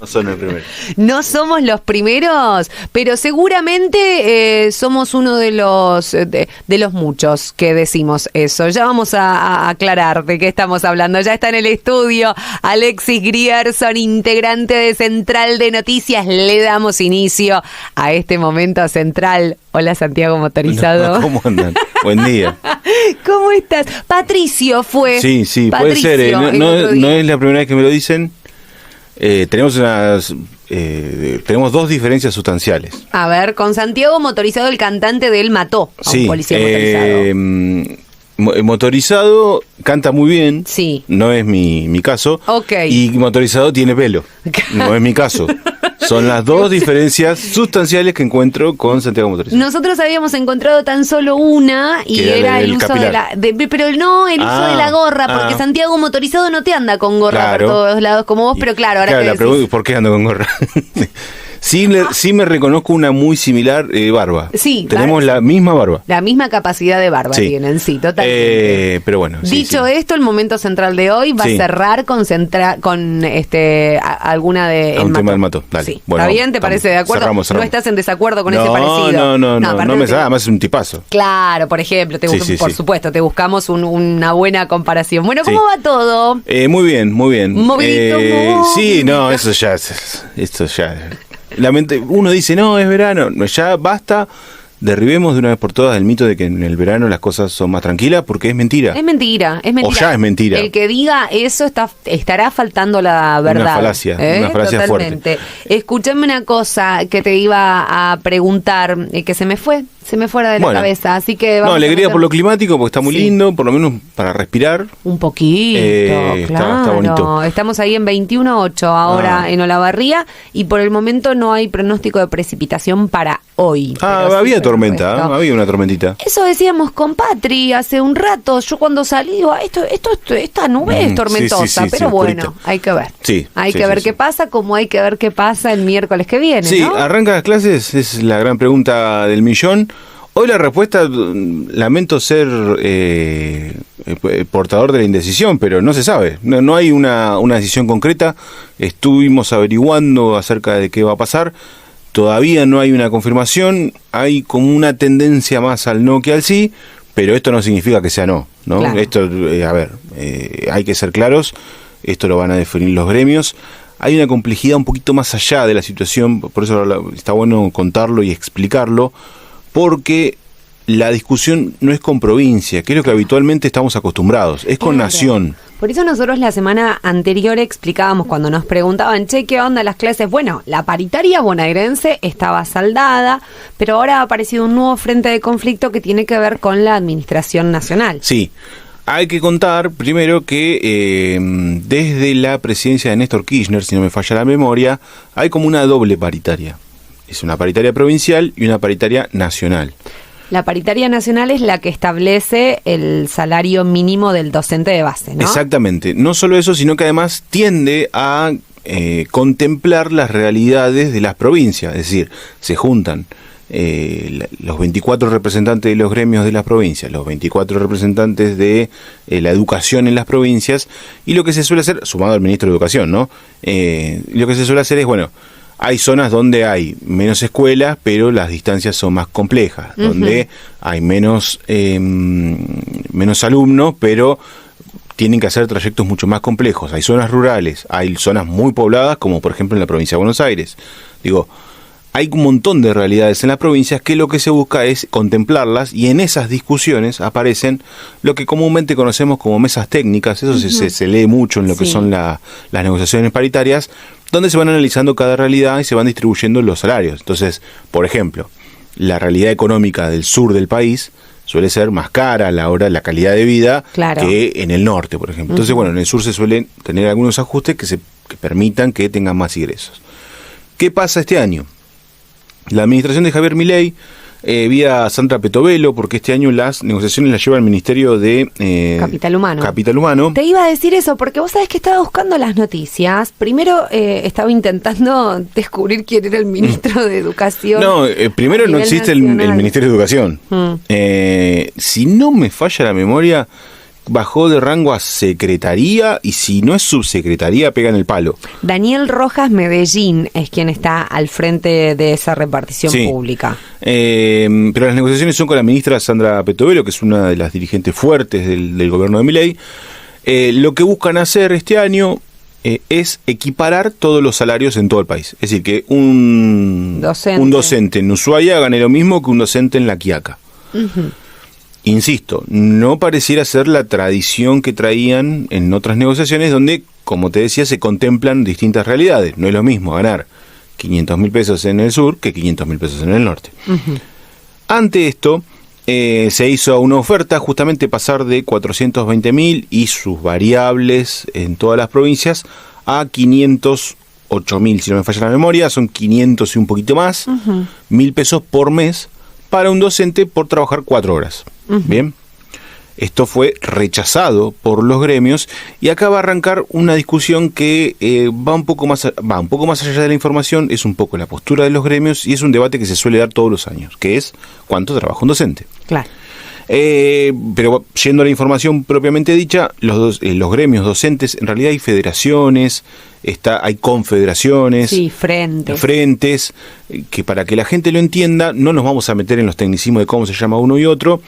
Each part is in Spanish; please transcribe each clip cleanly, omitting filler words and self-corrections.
No son el primero. No somos los primeros, pero seguramente somos uno de los muchos que decimos eso. Ya vamos a aclarar de qué estamos hablando. Ya está en el estudio Alexis Grierson, integrante de Central de Noticias. Le damos inicio a este momento central. Hola, Santiago Motorizado. ¿Cómo andan? Buen día. ¿Cómo estás? Patricio fue. Sí, Patricio, puede ser. No es la primera vez que me lo dicen. Tenemos dos diferencias sustanciales. A ver, con Santiago Motorizado, el cantante de él mató a un policía motorizado. Motorizado canta muy bien. Sí. No es mi caso. Ok. Y motorizado tiene pelo. No es mi caso. Son las dos diferencias sustanciales que encuentro con Santiago Motorizado. Nosotros habíamos encontrado tan solo una y era el uso capilar. pero no, el uso de la gorra, porque Santiago Motorizado no te anda con gorra por todos lados como vos, pero claro, ahora la pregunta es ¿por qué ando con gorra? Sí me reconozco una muy similar barba. Sí. Tenemos la misma barba. La misma capacidad de barba tienen, sí, totalmente. Pero bueno. Dicho esto, el momento central de hoy va a cerrar con alguna de un tema del Mato. Dale. Sí. Bueno, ¿Está bien? ¿Te parece de acuerdo? Cerramos. No estás en desacuerdo con ese parecido. No me da, además es un tipazo. Claro, por ejemplo, por supuesto, te buscamos una buena comparación. Bueno, ¿cómo va todo? Muy bien. Movidito. Sí, no, esto ya. Uno dice, no, es verano, ya basta, derribemos de una vez por todas el mito de que en el verano las cosas son más tranquilas, porque es mentira. Es mentira. O ya es mentira. El que diga eso estará faltando la verdad. Una falacia totalmente fuerte. Escúchame una cosa que te iba a preguntar, que se me fuera de la cabeza, así que vamos alegría por lo climático, porque está muy lindo, por lo menos para respirar. Un poquito, claro. Está bonito. Estamos ahí en 21.8 ahora en Olavarría, y por el momento no hay pronóstico de precipitación para hoy. Había tormenta, había una tormentita. Eso decíamos con Patri hace un rato. Yo cuando salí, digo, esta nube es tormentosa, pero bueno, hay que ver. Hay que ver qué pasa, como hay que ver qué pasa el miércoles que viene, ¿no? Arranca las clases, es la gran pregunta del millón. Hoy la respuesta, lamento ser portador de la indecisión, pero no se sabe. No hay una decisión concreta. Estuvimos averiguando acerca de qué va a pasar. Todavía no hay una confirmación. Hay como una tendencia más al no que al sí, pero esto no significa que sea no. Claro. Esto, hay que ser claros. Esto lo van a definir los gremios. Hay una complejidad un poquito más allá de la situación, por eso está bueno contarlo y explicarlo, porque la discusión no es con provincia, que es lo que habitualmente estamos acostumbrados, es con nación. Por eso nosotros la semana anterior explicábamos cuando nos preguntaban, ¿qué onda las clases? Bueno, la paritaria bonaerense estaba saldada, pero ahora ha aparecido un nuevo frente de conflicto que tiene que ver con la administración nacional. Sí. Hay que contar primero que desde la presidencia de Néstor Kirchner, si no me falla la memoria, hay como una doble paritaria. Es una paritaria provincial y una paritaria nacional. La paritaria nacional es la que establece el salario mínimo del docente de base, ¿no? Exactamente. No solo eso, sino que además tiende a contemplar las realidades de las provincias. Es decir, se juntan los 24 representantes de los gremios de las provincias, los 24 representantes de la educación en las provincias, y lo que se suele hacer, sumado al ministro de Educación, ¿no? Lo que se suele hacer es, hay zonas donde hay menos escuelas, pero las distancias son más complejas, donde hay menos alumnos, pero tienen que hacer trayectos mucho más complejos. Hay zonas rurales, hay zonas muy pobladas, como por ejemplo en la provincia de Buenos Aires. Hay un montón de realidades en las provincias que lo que se busca es contemplarlas, y en esas discusiones aparecen lo que comúnmente conocemos como mesas técnicas. Eso se lee mucho en lo que son las negociaciones paritarias, donde se van analizando cada realidad y se van distribuyendo los salarios. Entonces, por ejemplo, la realidad económica del sur del país suele ser más cara a la hora de la calidad de vida que en el norte, por ejemplo. Entonces, en el sur se suelen tener algunos ajustes que permitan que tengan más ingresos. ¿Qué pasa este año? La administración de Javier Milei vía Sandra Petovelo, porque este año las negociaciones las lleva el Ministerio de Capital Humano. Te iba a decir eso, porque vos sabés que estaba buscando las noticias. Primero estaba intentando descubrir quién era el ministro de Educación. No, primero no existe el Ministerio de Educación. Si no me falla la memoria, bajó de rango a secretaría y si no es subsecretaría pega en el palo. Daniel Rojas Medellín es quien está al frente de esa repartición pública. Pero las negociaciones son con la ministra Sandra Petovelo, que es una de las dirigentes fuertes del gobierno de Milei. Lo que buscan hacer este año es equiparar todos los salarios en todo el país. Es decir, que un docente en Ushuaia gane lo mismo que un docente en La Quiaca. Uh-huh. Insisto, no pareciera ser la tradición que traían en otras negociaciones donde, como te decía, se contemplan distintas realidades. No es lo mismo ganar 500.000 pesos en el sur que 500.000 pesos en el norte. Uh-huh. Ante esto, se hizo una oferta, justamente pasar de 420.000 y sus variables en todas las provincias a 508.000, si no me falla la memoria, son 500 y un poquito más, 1.000 pesos por mes para un docente por trabajar 4 horas. Uh-huh. Bien, esto fue rechazado por los gremios y acá va a arrancar una discusión que va un poco más allá de la información, es un poco la postura de los gremios y es un debate que se suele dar todos los años, que es cuánto trabaja un docente. Claro. Pero yendo a la información propiamente dicha, los gremios docentes, en realidad hay federaciones, hay confederaciones, frentes, que para que la gente lo entienda, no nos vamos a meter en los tecnicismos de cómo se llama uno y otro,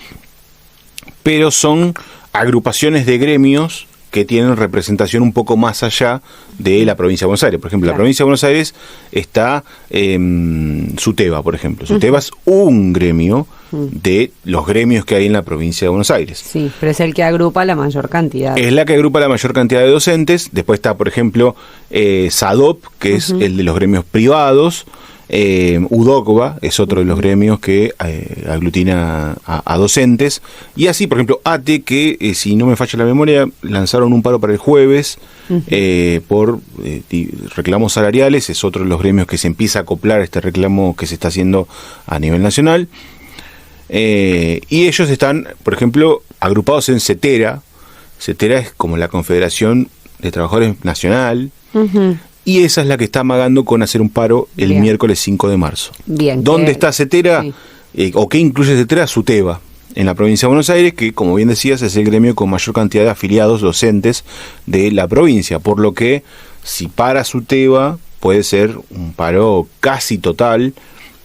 pero son agrupaciones de gremios que tienen representación un poco más allá de la provincia de Buenos Aires. Por ejemplo, en la provincia de Buenos Aires está SUTEBA, por ejemplo. SUTEBA es un gremio de los gremios que hay en la provincia de Buenos Aires. Sí, pero es el que agrupa la mayor cantidad. Es la que agrupa la mayor cantidad de docentes. Después está, por ejemplo, SADOP, que es el de los gremios privados. UDOCBA es otro de los gremios que aglutina a docentes. Y así, por ejemplo, ATE, que si no me falla la memoria, lanzaron un paro para el jueves por reclamos salariales. Es otro de los gremios que se empieza a acoplar a este reclamo que se está haciendo a nivel nacional. Y ellos están, por ejemplo, agrupados en CETERA. CETERA es como la Confederación de Trabajadores Nacional. Y esa es la que está amagando con hacer un paro el miércoles 5 de marzo. Bien. ¿Dónde está CETERA? Sí. ¿O qué incluye CETERA? SUTEBA, en la provincia de Buenos Aires, que, como bien decías, es el gremio con mayor cantidad de afiliados docentes de la provincia. Por lo que, si para SUTEBA, puede ser un paro casi total.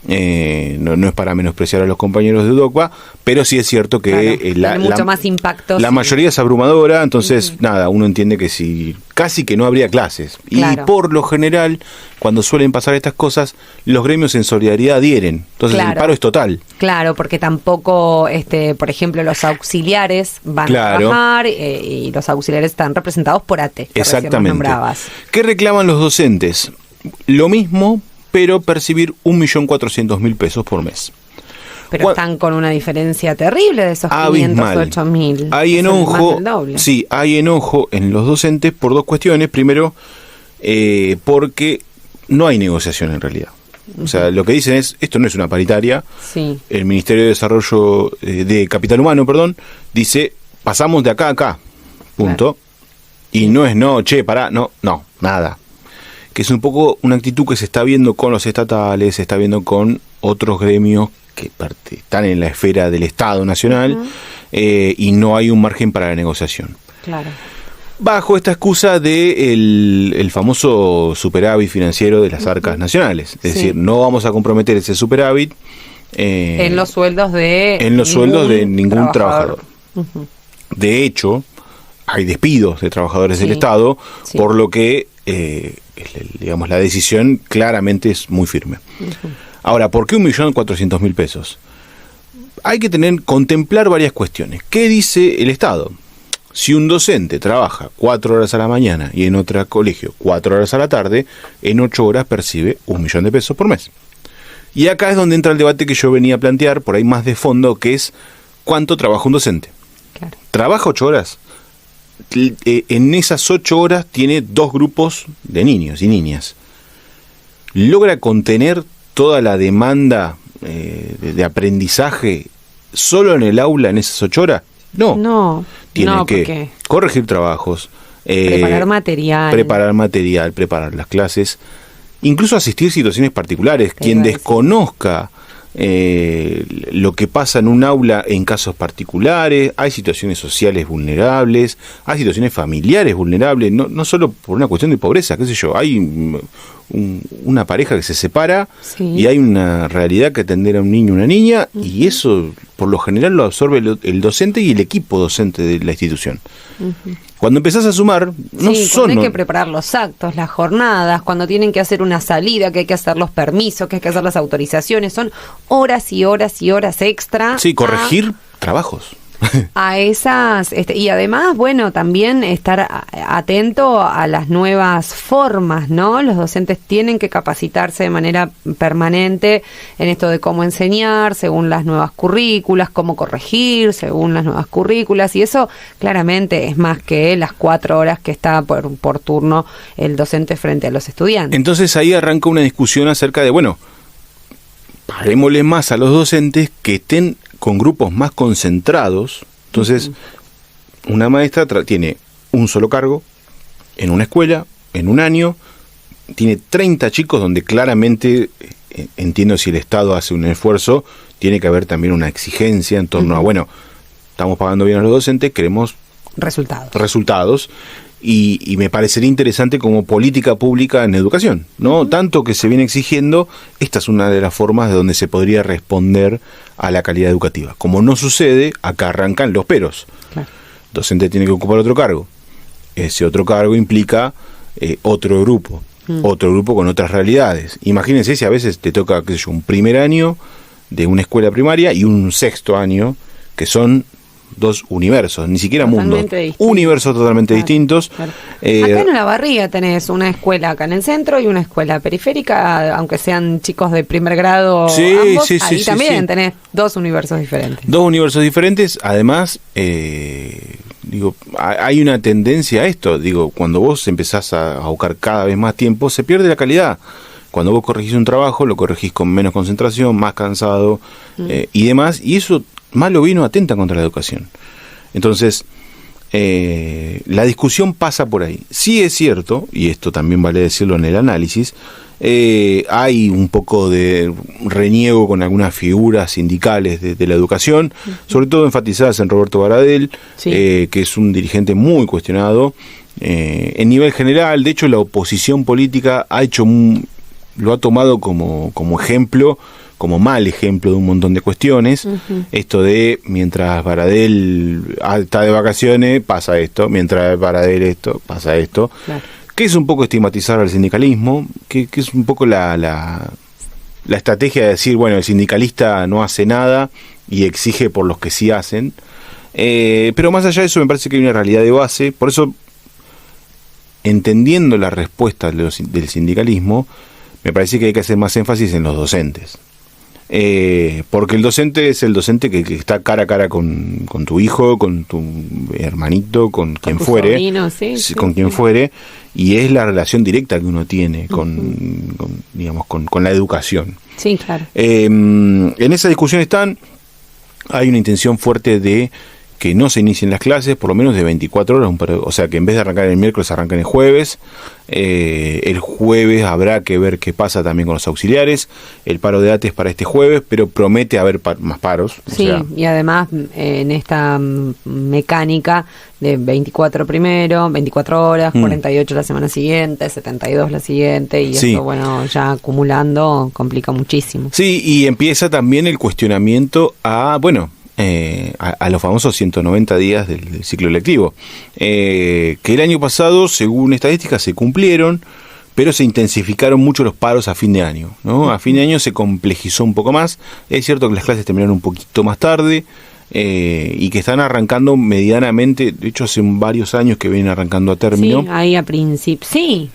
No es para menospreciar a los compañeros de UDOCBA, pero sí es cierto que mucho más impacto. La mayoría es abrumadora, entonces nada, uno entiende que si casi que no habría clases. Claro. Y por lo general, cuando suelen pasar estas cosas, los gremios en solidaridad adhieren. Entonces el paro es total. Claro, porque tampoco, por ejemplo, los auxiliares van a trabajar y los auxiliares están representados por ATE. Exactamente. ¿Qué reclaman los docentes? Lo mismo, pero percibir 1.400.000 pesos por mes. Pero están con una diferencia terrible de esos 508.000. Hay enojo, hay enojo en los docentes por dos cuestiones. Primero, porque no hay negociación en realidad. O sea, lo que dicen es, esto no es una paritaria. Sí. El Ministerio de Desarrollo de Capital Humano, dice, pasamos de acá a acá. Punto. Claro. Y no es nada. Que es un poco una actitud que se está viendo con los estatales, se está viendo con otros gremios que están en la esfera del Estado Nacional, y no hay un margen para la negociación. Claro. Bajo esta excusa de el famoso superávit financiero de las arcas nacionales. Es decir, no vamos a comprometer ese superávit en los sueldos de ningún trabajador. De hecho, hay despidos de trabajadores del Estado, por lo que digamos, la decisión claramente es muy firme. Ahora, ¿por qué 1.400.000 pesos? Hay que contemplar varias cuestiones. ¿Qué dice el Estado? Si un docente trabaja 4 horas a la mañana y en otro colegio 4 horas a la tarde, en 8 horas percibe 1.000.000 de pesos por mes. Y acá es donde entra el debate que yo venía a plantear, por ahí más de fondo, que es ¿cuánto trabaja un docente? Claro. ¿Trabaja 8 horas? En esas 8 horas tiene 2 grupos de niños y niñas. ¿Logra contener toda la demanda de aprendizaje solo en el aula en esas 8 horas? No. Tiene que corregir trabajos, preparar material, preparar las clases, incluso asistir situaciones particulares. Quien desconozca lo que pasa en un aula en casos particulares, hay situaciones sociales vulnerables, hay situaciones familiares vulnerables, no solo por una cuestión de pobreza, qué sé yo, hay una pareja que se separa y hay una realidad que atender a un niño o una niña, y eso por lo general lo absorbe el docente y el equipo docente de la institución. Cuando empezás a sumar, cuando hay que preparar los actos, las jornadas, cuando tienen que hacer una salida, que hay que hacer los permisos, que hay que hacer las autorizaciones, son horas y horas y horas extra. Sí, corregir trabajos. A esas, y además, bueno, también estar atento a las nuevas formas, ¿no? Los docentes tienen que capacitarse de manera permanente en esto de cómo enseñar, según las nuevas currículas, cómo corregir, según las nuevas currículas, y eso claramente es más que las 4 horas que está por turno el docente frente a los estudiantes. Entonces ahí arranca una discusión acerca de, bueno, paguémosle más a los docentes que estén con grupos más concentrados. Entonces, una maestra tiene un solo cargo en una escuela, en un año, tiene 30 chicos donde claramente, entiendo, si el Estado hace un esfuerzo, tiene que haber también una exigencia en torno a, bueno, estamos pagando bien a los docentes, queremos resultados. Y me parecería interesante como política pública en educación, ¿no? Tanto que se viene exigiendo, esta es una de las formas de donde se podría responder a la calidad educativa. Como no sucede, acá arrancan los peros. Claro. El docente tiene que ocupar otro cargo. Ese otro cargo implica otro grupo con otras realidades. Imagínense si a veces te toca, qué sé yo, un primer año de una escuela primaria y un sexto año, que son 2 universos, ni siquiera mundos, universos totalmente distintos. Claro. Acá en Olavarría tenés una escuela acá en el centro y una escuela periférica, aunque sean chicos de primer grado ambos, ahí también tenés 2 universos diferentes. 2 universos diferentes, además, hay una tendencia a esto, cuando vos empezás a buscar cada vez más tiempo, se pierde la calidad. Cuando vos corregís un trabajo, lo corregís con menos concentración, más cansado y demás, y eso malo vino atenta contra la educación. Entonces, la discusión pasa por ahí. Sí es cierto, y esto también vale decirlo en el análisis, hay un poco de reniego con algunas figuras sindicales de la educación, sobre todo enfatizadas en Roberto Baradel, que es un dirigente muy cuestionado en nivel general. De hecho, la oposición política lo ha tomado como ejemplo, como mal ejemplo de un montón de cuestiones. Esto de, mientras Baradel está de vacaciones, pasa esto, mientras Baradel pasa esto, claro. Que es un poco estigmatizar al sindicalismo, que es un poco la estrategia de decir, bueno, el sindicalista no hace nada y exige por los que sí hacen, pero más allá de eso me parece que hay una realidad de base. Por eso, entendiendo la respuesta del sindicalismo, me parece que hay que hacer más énfasis en los docentes. Porque el docente es el docente que está cara a cara con tu hijo, con tu hermanito, con quien fuere, sobrino, con quien fuere, y es la relación directa que uno tiene con la educación. Sí, claro. En esa discusión hay una intención fuerte de que no se inicien las clases, por lo menos de 24 horas, o sea, que en vez de arrancar el miércoles, arranquen el jueves. El jueves habrá que ver qué pasa también con los auxiliares. El paro de ATE es para este jueves, pero promete haber más paros. Sí, y además en esta mecánica de 24 primero, 24 horas, 48 la semana siguiente, 72 la siguiente, y eso, bueno, ya acumulando complica muchísimo. Sí, y empieza también el cuestionamiento a los famosos 190 días del ciclo lectivo, que el año pasado, según estadísticas, se cumplieron, pero se intensificaron mucho los paros a fin de año, ¿no? A fin de año se complejizó un poco más. Es cierto que las clases terminaron un poquito más tarde, y que están arrancando medianamente, de hecho hace varios años que vienen arrancando a término. Sí, ahí a principio, sí,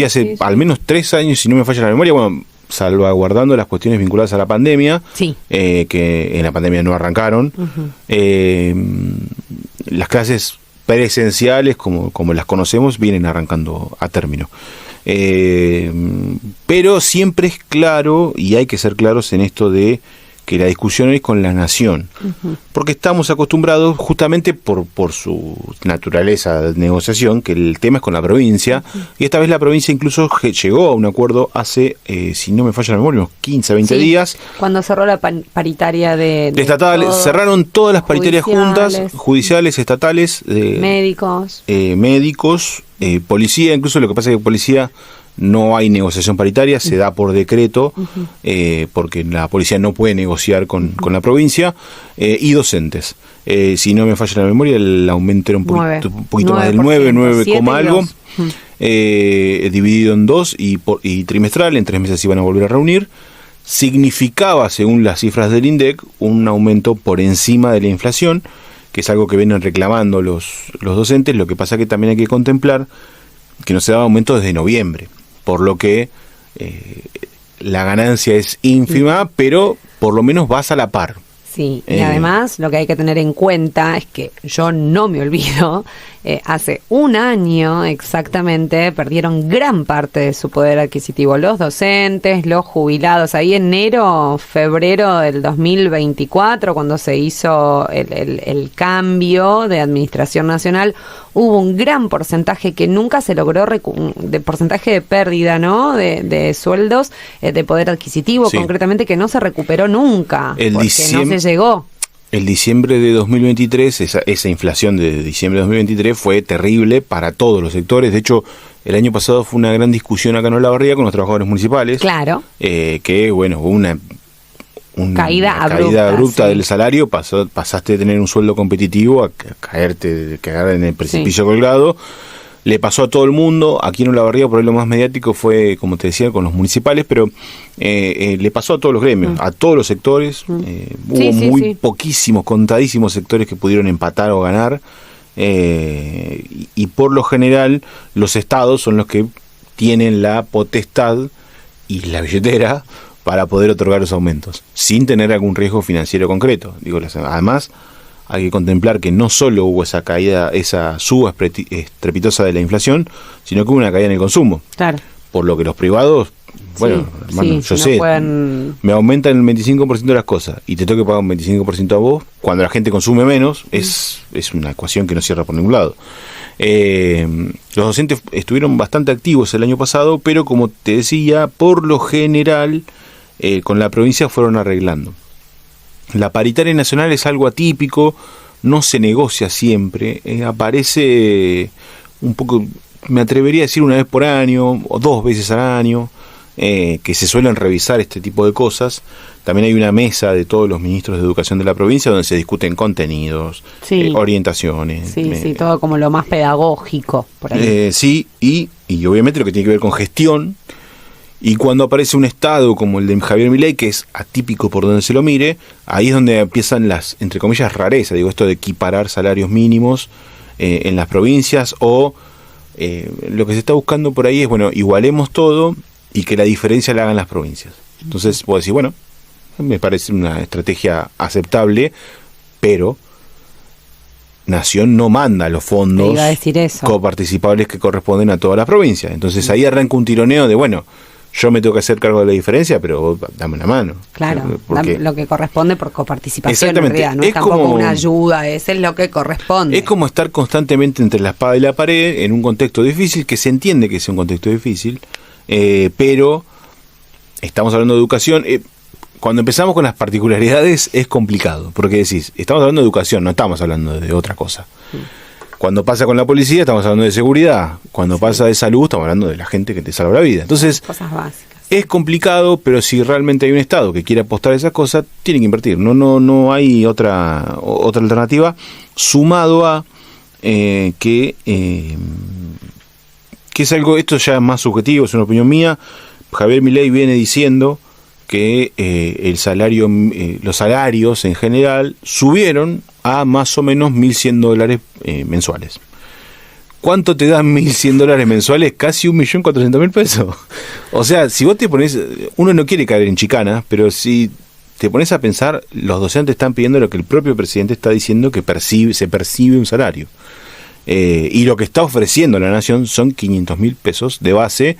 hace al menos 3 años, si no me falla la memoria, salvaguardando las cuestiones vinculadas a la pandemia, que en la pandemia no arrancaron. Las clases presenciales, como las conocemos, vienen arrancando a término. Pero siempre es claro, y hay que ser claros en esto de que la discusión es con la nación, porque estamos acostumbrados justamente por su naturaleza de negociación, que el tema es con la provincia, y esta vez la provincia incluso llegó a un acuerdo hace, si no me falla la memoria, unos 15, 20 días. Cuando cerró la paritaria de estatales, cerraron todas las paritarias juntas, judiciales, estatales, médicos, policía, incluso lo que pasa es que policía no hay negociación paritaria, se da por decreto, porque la policía no puede negociar con la provincia, y docentes. Si no me falla la memoria, el aumento era un poquito más del 9 algo, dividido en 2 y trimestral, en 3 meses se iban a volver a reunir. Significaba, según las cifras del INDEC, un aumento por encima de la inflación, que es algo que vienen reclamando los docentes. Lo que pasa que también hay que contemplar que no se daba aumento desde noviembre, por lo que la ganancia es ínfima, pero por lo menos vas a la par. Sí, y además lo que hay que tener en cuenta es que yo no me olvido, hace un año exactamente perdieron gran parte de su poder adquisitivo los docentes, los jubilados. Ahí enero, febrero del 2024, cuando se hizo el cambio de administración nacional, hubo un gran porcentaje que nunca se logró, de porcentaje de pérdida, ¿no? De sueldos, de poder adquisitivo, sí, concretamente, que no se recuperó nunca, porque no se llegó. El diciembre de 2023, esa inflación de diciembre de 2023 fue terrible para todos los sectores. De hecho, el año pasado fue una gran discusión acá en Olavarría con los trabajadores municipales. Claro. Que, bueno, hubo una caída abrupta sí, del salario, pasaste de tener un sueldo competitivo a caer en el precipicio, sí, colgado. Le pasó a todo el mundo. Aquí en Olavarría, por ahí lo más mediático fue, como te decía, con los municipales, pero le pasó a todos los gremios, a todos los sectores. Hubo poquísimos, contadísimos sectores que pudieron empatar o ganar. Y por lo general, los estados son los que tienen la potestad y la billetera para poder otorgar los aumentos, sin tener algún riesgo financiero concreto. Además, hay que contemplar que no solo hubo esa caída, esa suba estrepitosa de la inflación, sino que hubo una caída en el consumo. Claro. Por lo que los privados, bueno, sí, hermano, yo sé, me aumentan el 25% de las cosas y te tengo que pagar un 25% a vos, cuando la gente consume menos, es una ecuación que no cierra por ningún lado. Los docentes estuvieron bastante activos el año pasado, pero como te decía, por lo general, con la provincia fueron arreglando. La paritaria nacional es algo atípico, no se negocia siempre, aparece un poco, me atrevería a decir una vez por año o 2 veces al año, que se suelen revisar este tipo de cosas. También hay una mesa de todos los ministros de educación de la provincia donde se discuten contenidos, sí, orientaciones. Sí, todo como lo más pedagógico. Por ahí. Sí, y obviamente lo que tiene que ver con gestión. Y cuando aparece un estado como el de Javier Milei, que es atípico por donde se lo mire, ahí es donde empiezan las, entre comillas, rarezas. Esto de equiparar salarios mínimos en las provincias, o lo que se está buscando por ahí es, bueno, igualemos todo y que la diferencia la hagan las provincias. Entonces, puedo decir, bueno, me parece una estrategia aceptable, pero Nación no manda los fondos coparticipables que corresponden a todas las provincias. Entonces ahí arranca un tironeo de, bueno, yo me tengo que hacer cargo de la diferencia, pero vos dame una mano. Claro, lo que corresponde por coparticipación, en realidad, no es tampoco como una ayuda, eso es lo que corresponde. Es como estar constantemente entre la espada y la pared en un contexto difícil, que se entiende que es un contexto difícil, pero estamos hablando de educación. Cuando empezamos con las particularidades es complicado, porque decís, estamos hablando de educación, no estamos hablando de otra cosa. Cuando pasa con la policía, estamos hablando de seguridad. Cuando pasa de salud, estamos hablando de la gente que te salva la vida. Entonces, cosas básicas. Es complicado, pero si realmente hay un Estado que quiere apostar a esas cosas, tiene que invertir. No hay otra alternativa, sumado a que es algo, esto ya es más subjetivo, es una opinión mía. Javier Milei viene diciendo que los salarios en general subieron a más o menos $1.100 mensuales. ¿Cuánto te dan $1.100 mensuales? Casi 1.400.000 pesos. O sea, si vos te pones, uno no quiere caer en chicanas, pero si te pones a pensar, los docentes están pidiendo lo que el propio presidente está diciendo, que se percibe un salario. Y lo que está ofreciendo la Nación son 500.000 pesos de base,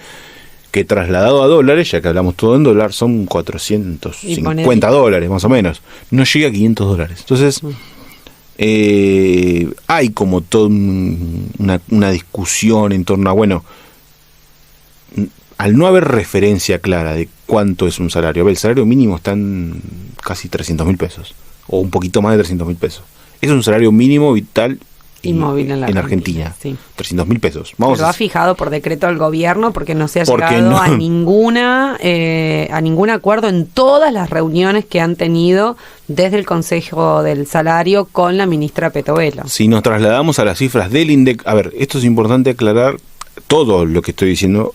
que trasladado a dólares, ya que hablamos todo en dólar, son $450 más o menos. No llega a $500. Entonces, hay como toda una discusión en torno a, bueno, al no haber referencia clara de cuánto es un salario. A ver, el salario mínimo está en casi 300.000 pesos, o un poquito más de 300.000 pesos. Es un salario mínimo vital y móvil en Argentina. Sí. 300.000 pesos. Lo ha fijado por decreto del gobierno porque no se ha llegado a ningún acuerdo en todas las reuniones que han tenido desde el Consejo del Salario con la ministra Petovelo. Si nos trasladamos a las cifras del INDEC, a ver, esto es importante aclarar, todo lo que estoy diciendo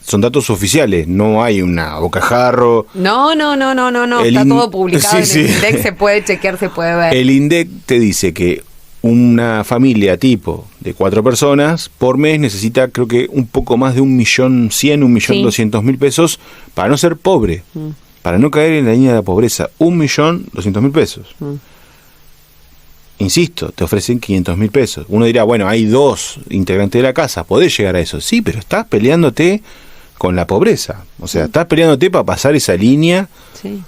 son datos oficiales, no hay una bocajarro. No, está todo publicado en el INDEC, se puede chequear, se puede ver. El INDEC te dice que una familia tipo de 4 personas por mes necesita, creo que un poco más de 1.100.000, 1.200.000 pesos para no ser pobre, para no caer en la línea de la pobreza. 1.200.000 pesos. Insisto, te ofrecen 500.000 pesos. Uno dirá, bueno, hay 2 integrantes de la casa, podés llegar a eso. Sí, pero estás peleándote con la pobreza. O sea, estás peleándote para pasar esa línea. Sí.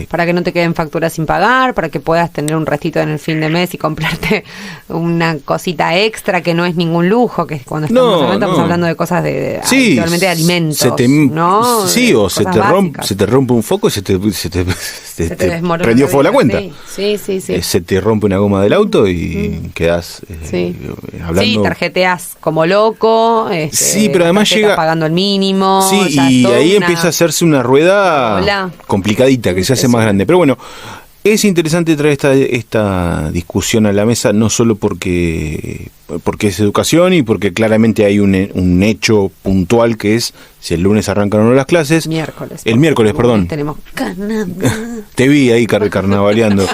Para que no te queden facturas sin pagar, para que puedas tener un restito en el fin de mes y comprarte una cosita extra que no es ningún lujo, que cuando estamos hablando de cosas habitualmente de alimentos, ¿no? Sí, o se te rompe un foco y se te prendió fuego la cuenta. Sí. Se te rompe una goma del auto y quedas hablando. Sí, tarjeteas como loco, sí, pero además llega pagando el mínimo. Sí, y ahí empieza a hacerse una rueda complicadita, que se hace más grande. Pero bueno, es interesante traer esta discusión a la mesa, no solo porque es educación y porque claramente hay un hecho puntual, que es si el lunes arrancan o no las clases. El miércoles, perdón. Tenemos Canadá. Te vi ahí carnavaleando.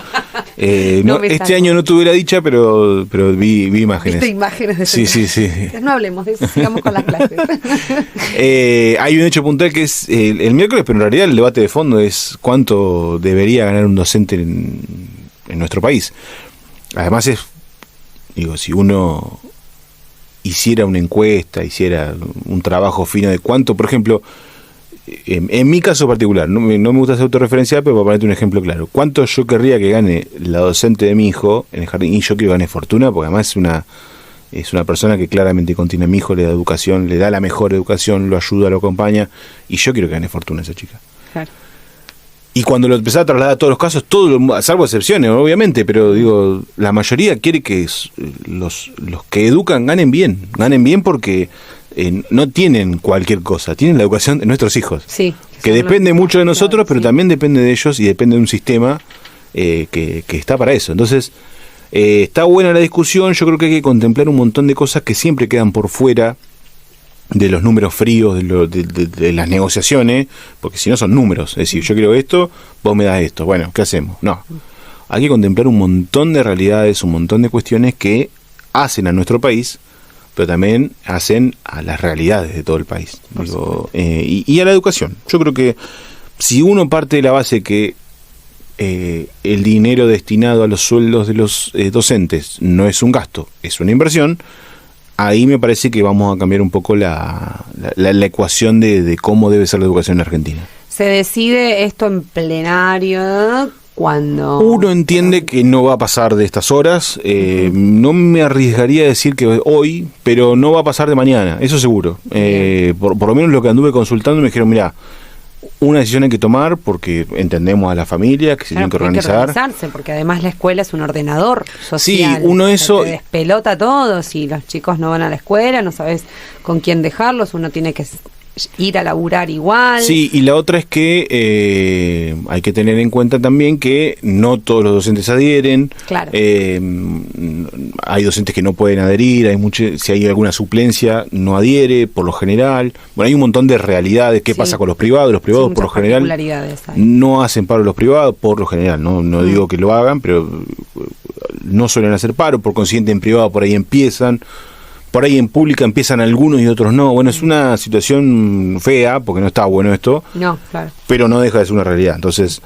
Este año no tuve la dicha, pero vi imágenes. ¿Viste imágenes de Sí. No hablemos de eso, sigamos con las clases. Hay un hecho puntual que es el miércoles, pero en realidad el debate de fondo es cuánto debería ganar un docente en nuestro país. Además si uno hiciera una encuesta, hiciera un trabajo fino de cuánto, por ejemplo, en mi caso particular, no me gusta hacer autorreferencial, pero para ponerte un ejemplo claro, cuánto yo querría que gane la docente de mi hijo en el jardín, y yo quiero que gane fortuna, porque además es una persona que claramente contiene a mi hijo, le da educación, le da la mejor educación, lo ayuda, lo acompaña, y yo quiero que gane fortuna esa chica. Claro. Y cuando lo empezaba a trasladar a todos los casos, salvo excepciones, obviamente, pero digo, la mayoría quiere que los que educan ganen bien porque no tienen cualquier cosa, tienen la educación de nuestros hijos, que depende mucho de nosotros, pero también depende de ellos y depende de un sistema que está para eso. Entonces, está buena la discusión, yo creo que hay que contemplar un montón de cosas que siempre quedan por fuera de los números fríos, de las negociaciones, porque si no son números, es decir, yo quiero esto, vos me das esto, bueno, ¿qué hacemos? No, hay que contemplar un montón de realidades, un montón de cuestiones que hacen a nuestro país, pero también hacen a las realidades de todo el país, y a la educación. Yo creo que si uno parte de la base que el dinero destinado a los sueldos de los docentes no es un gasto, es una inversión, ahí me parece que vamos a cambiar un poco la ecuación de cómo debe ser la educación en Argentina. ¿Se decide esto en plenario? Cuando uno entiende que no va a pasar de estas horas, no me arriesgaría a decir que hoy, pero no va a pasar de mañana, eso seguro. Por lo menos lo que anduve consultando me dijeron, mira, una decisión hay que tomar porque entendemos a la familia que se tienen que organizar. Hay que organizarse, porque además la escuela es un ordenador social. Sí, uno eso te despelota todo, si los chicos no van a la escuela, no sabes con quién dejarlos, uno tiene que ir a laburar igual. Sí, y la otra es que hay que tener en cuenta también que no todos los docentes adhieren. Claro. Hay docentes que no pueden adherir, si hay alguna suplencia no adhiere, por lo general. Bueno, hay un montón de realidades. ¿Qué pasa con los privados? Los privados por lo general no hacen paro los privados, por lo general. No digo que lo hagan, pero no suelen hacer paro, por consiguiente en privado por ahí empiezan. Por ahí en pública empiezan algunos y otros no. Bueno, es una situación fea, porque no está bueno esto. No, claro. Pero no deja de ser una realidad. Entonces,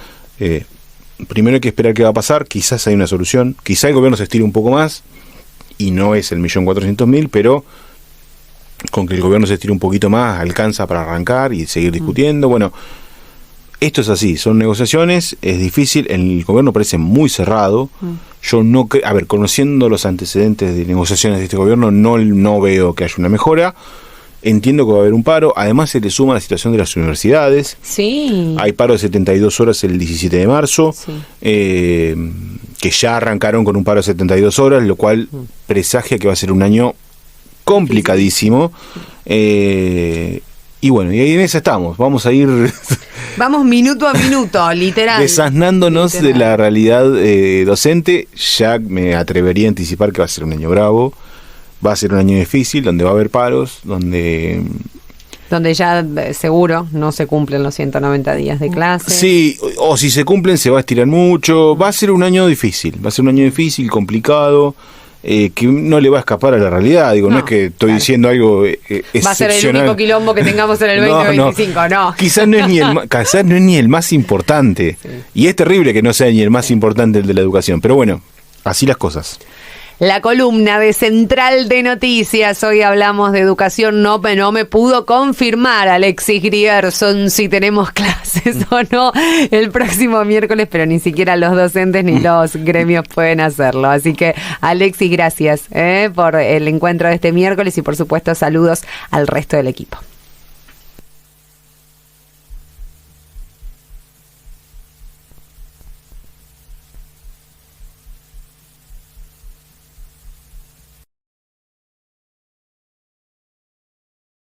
primero hay que esperar qué va a pasar. Quizás hay una solución. Quizás el gobierno se estire un poco más. Y no es el 1.400.000, pero con que el gobierno se estire un poquito más, alcanza para arrancar y seguir discutiendo. Bueno, esto es así, son negociaciones, es difícil, el gobierno parece muy cerrado. Yo no a ver, conociendo los antecedentes de negociaciones de este gobierno, no veo que haya una mejora. Entiendo que va a haber un paro, además se le suma la situación de las universidades. Sí. Hay paro de 72 horas el 17 de marzo, Sí. Que ya arrancaron con un paro de 72 horas, lo cual presagia que va a ser un año complicadísimo. Y bueno, y ahí en esa estamos, vamos a ir Vamos minuto a minuto, literal. desasnándonos Literal. de la realidad docente. Ya me atrevería a anticipar que va a ser un año bravo, va a ser un año difícil, donde va a haber paros, donde ya seguro no se cumplen los 190 días de clase. sí, o si se cumplen se va a estirar mucho, va a ser un año difícil, complicado, que no le va a escapar a la realidad. Digo, no es que estoy diciendo algo excepcional. Va a ser el único quilombo que tengamos en el 2025, no. Quizás no es ni el más importante. Sí. Y es terrible que no sea ni el más importante el de la educación. Pero bueno, así las cosas. La columna de Central de Noticias. Hoy hablamos de educación. No me pudo confirmar Alexis Grierson si tenemos clases o no el próximo miércoles, pero ni siquiera los docentes ni los gremios pueden hacerlo. Así que, Alexis, gracias por el encuentro de este miércoles y, por supuesto, saludos al resto del equipo.